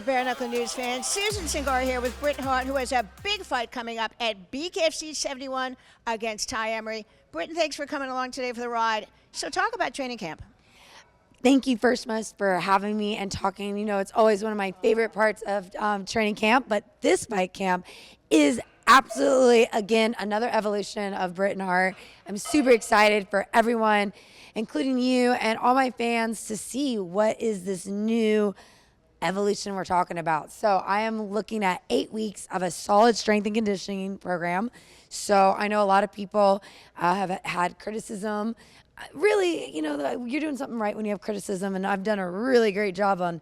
there, Bare Knuckle News fans. Susan Cingari here with Britt Hart, who has a big fight coming up at BKFC 71 against Ty Emery. Britt, thanks for coming along today for the ride. So talk about training camp. Thank you, first, Mus, for having me and talking. You know, it's always one of my favorite parts of training camp, but this fight camp is absolutely, again, another evolution of Britt and Hart. I'm super excited for everyone, including you and all my fans, to see what is this new evolution we're talking about. So I am looking at 8 weeks of a solid strength and conditioning program. So I know a lot of people have had criticism. Really, you know, you're doing something right when you have criticism, and I've done a really great job on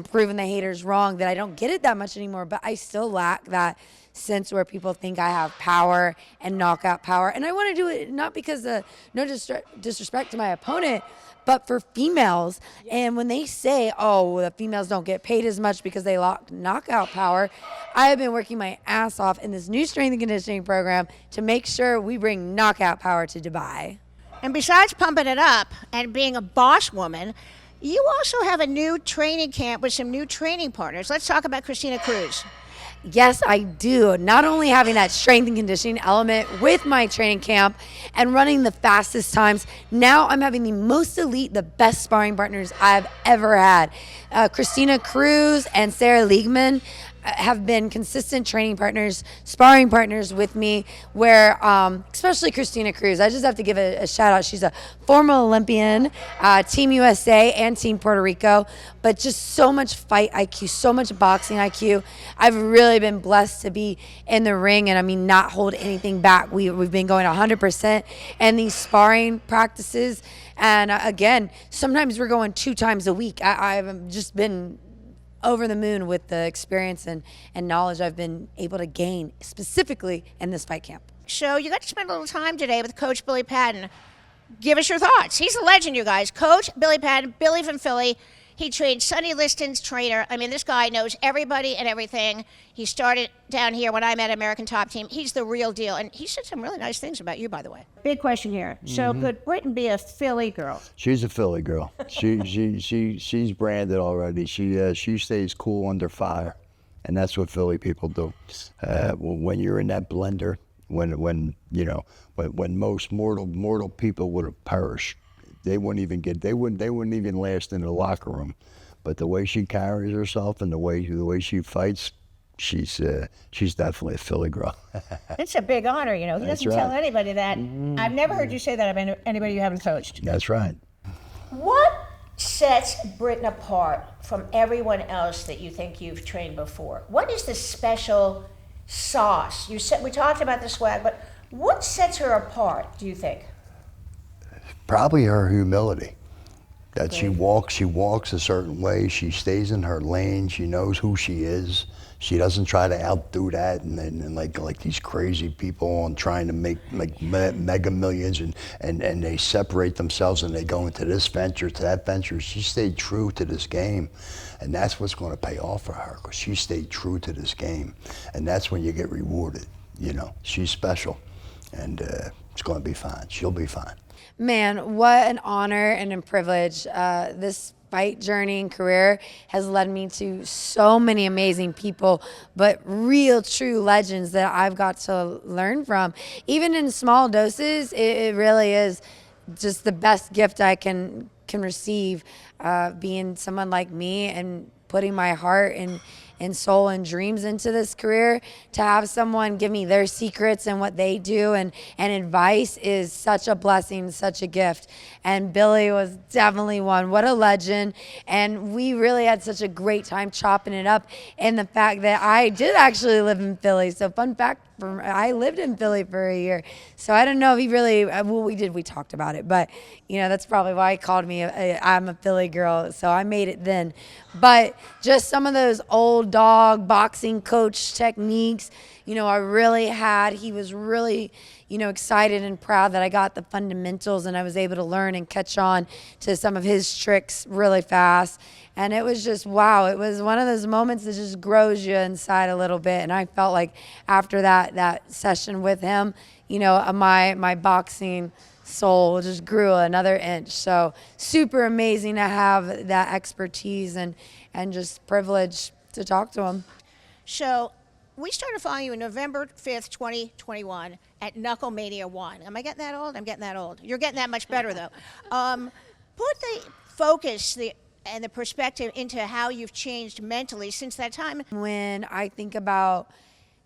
proving the haters wrong, that I don't get it that much anymore, but I still lack that sense where people think I have power and knockout power. And I want to do it not because of no disrespect to my opponent, but for females. And when they say, oh, the females don't get paid as much because they lack knockout power, I have been working my ass off in this new strength and conditioning program to make sure we bring knockout power to Dubai. And besides pumping it up and being a boss woman, you also have a new training camp with some new training partners. Let's talk about Christina Cruz. Yes, I do. Not only having that strength and conditioning element with my training camp and running the fastest times, now I'm having the most elite, the best sparring partners I've ever had. Christina Cruz and Sarah Liegman have been consistent training partners, sparring partners with me, where especially Christina Cruz, I just have to give a shout out. She's a former Olympian, Team USA and Team Puerto Rico, but just so much fight IQ, so much boxing IQ. I've really been blessed to be in the ring and, I mean, not hold anything back. We've been going 100%, and these sparring practices, and again, sometimes we're going 2 times a week. I've just been over the moon with the experience and knowledge I've been able to gain specifically in this fight camp. So you got to spend a little time today with Coach Billy Padden. Give us your thoughts. He's a legend, you guys. Coach Billy Padden, Billy from Philly. He trained Sonny Liston's trainer. I mean, this guy knows everybody and everything. He started down here when I met American Top Team. He's the real deal. And he said some really nice things about you, by the way. Big question here. So could Britain be a Philly girl? She's a Philly girl. She's branded already. She stays cool under fire, and that's what Philly people do. When you're in that blender, when most mortal people would have perished, they wouldn't even last in the locker room. But the way she carries herself and the way she fights, she's definitely a Philly girl. It's a big honor, you know. He doesn't tell anybody that. I've never heard you say that about anybody you haven't coached. That's right. What sets Britain apart from everyone else that you think you've trained before? What is the special sauce? We talked about the swag, but what sets her apart, do you think? Probably her humility. That she walks a certain way. She stays in her lane. She knows who she is. She doesn't try to outdo that, and like these crazy people and trying to make mega millions, and they separate themselves and they go into this venture, to that venture. She stayed true to this game, and that's what's going to pay off for her, because she stayed true to this game, and that's when you get rewarded. You know, she's special, and it's going to be fine. She'll be fine. Man, what an honor and a privilege. This fight journey and career has led me to so many amazing people, but real, true legends that I've got to learn from. Even in small doses, it really is just the best gift I can receive, being someone like me and putting my heart and soul and dreams into this career. To have someone give me their secrets and what they do and advice is such a blessing, such a gift. And Billy was definitely one. What a legend. And we really had such a great time chopping it up. And the fact that I did actually live in Philly. So fun fact, I lived in Philly for a year. So I don't know if he really, we talked about it, but you know, that's probably why he called me, I'm a Philly girl. So I made it then. But just some of those old dog boxing coach techniques, you know, he was really, you know, excited and proud that I got the fundamentals and I was able to learn and catch on to some of his tricks really fast. And it was just, wow, it was one of those moments that just grows you inside a little bit. And I felt like after that session with him, you know, my boxing soul just grew another inch. So super amazing to have that expertise and just privilege to talk to them. So we started following you on November 5th, 2021 at KnuckleMania 1. Am I getting that old? I'm getting that old. You're getting that much better, though. Put the focus and the perspective into how you've changed mentally since that time. When I think about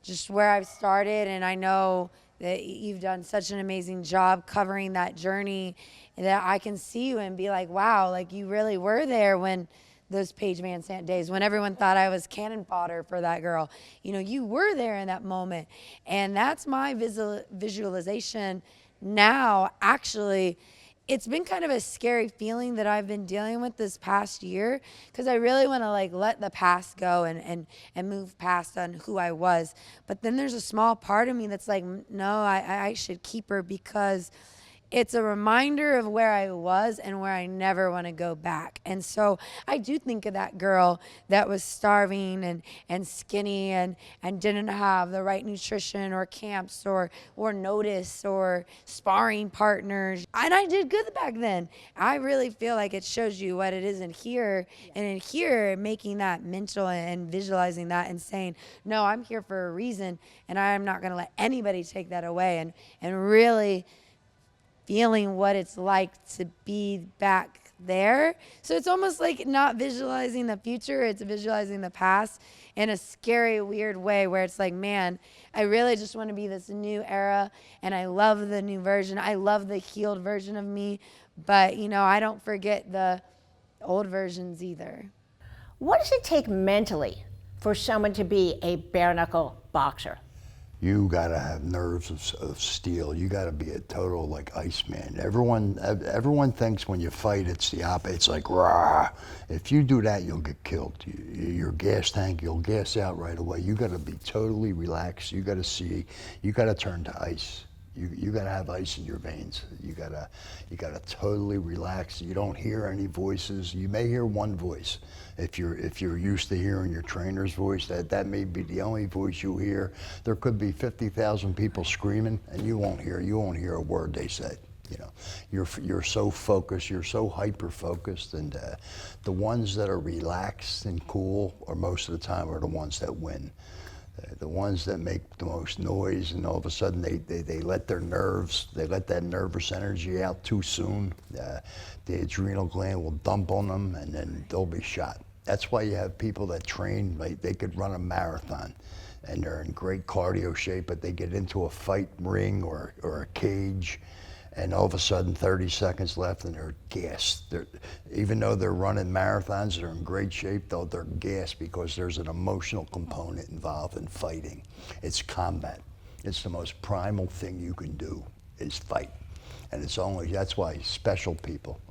just where I've started, and I know that you've done such an amazing job covering that journey, that I can see you and be like, wow, like you really were there when those Paige Van Sant days, when everyone thought I was cannon fodder for that girl. You know, you were there in that moment. And that's my visualization now. Actually, it's been kind of a scary feeling that I've been dealing with this past year, because I really want to like let the past go and move past on who I was. But then there's a small part of me that's like, no, I should keep her, because it's a reminder of where I was and where I never want to go back. And so I do think of that girl that was starving and skinny and didn't have the right nutrition or camps or notice or sparring partners. And I did good back then. I really feel like it shows you what it is in here. And in here, making that mental and visualizing that and saying, no, I'm here for a reason, and I'm not going to let anybody take that away. And really feeling what it's like to be back there. So it's almost like not visualizing the future, it's visualizing the past in a scary, weird way, where it's like, man, I really just want to be this new era, and I love the new version. I love the healed version of me, but you know, I don't forget the old versions either. What does it take mentally for someone to be a bare knuckle boxer? You gotta have nerves of steel. You gotta be a total like Iceman. Everyone thinks when you fight it's the opposite. It's like rah. If you do that, you'll get killed. Your gas tank, you'll gas out right away. You gotta be totally relaxed. You gotta see. You gotta turn to ice. You gotta have ice in your veins. You gotta totally relax. You don't hear any voices. You may hear one voice. If you're used to hearing your trainer's voice, that may be the only voice you hear. There could be 50,000 people screaming, and you won't hear a word they say. You know, you're so focused, you're so hyper focused, and the ones that are relaxed and cool, or most of the time, are the ones that win. The ones that make the most noise, and all of a sudden they let their nerves, they let that nervous energy out too soon. The adrenal gland will dump on them, and then they'll be shot. That's why you have people that train, like they could run a marathon, and they're in great cardio shape, but they get into a fight ring or a cage, and all of a sudden 30 seconds left and they're gassed. Even though they're running marathons, they're in great shape, though they're gassed because there's an emotional component involved in fighting. It's combat. It's the most primal thing you can do is fight. And that's why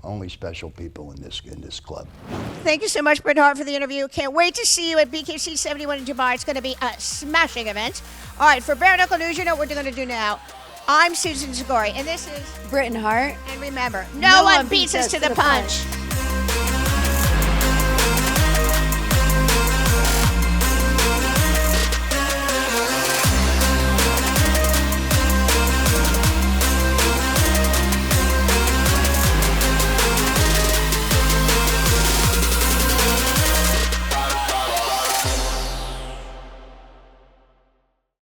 only special people in this club. Thank you so much, Bret Hart, for the interview. Can't wait to see you at BKFC 71 in Dubai. It's going to be a smashing event. All right, for Bare Knuckle News, you know what we're going to do now. I'm Susan Cingari, and this is Bret Hart. And remember, no one beats us to the punch.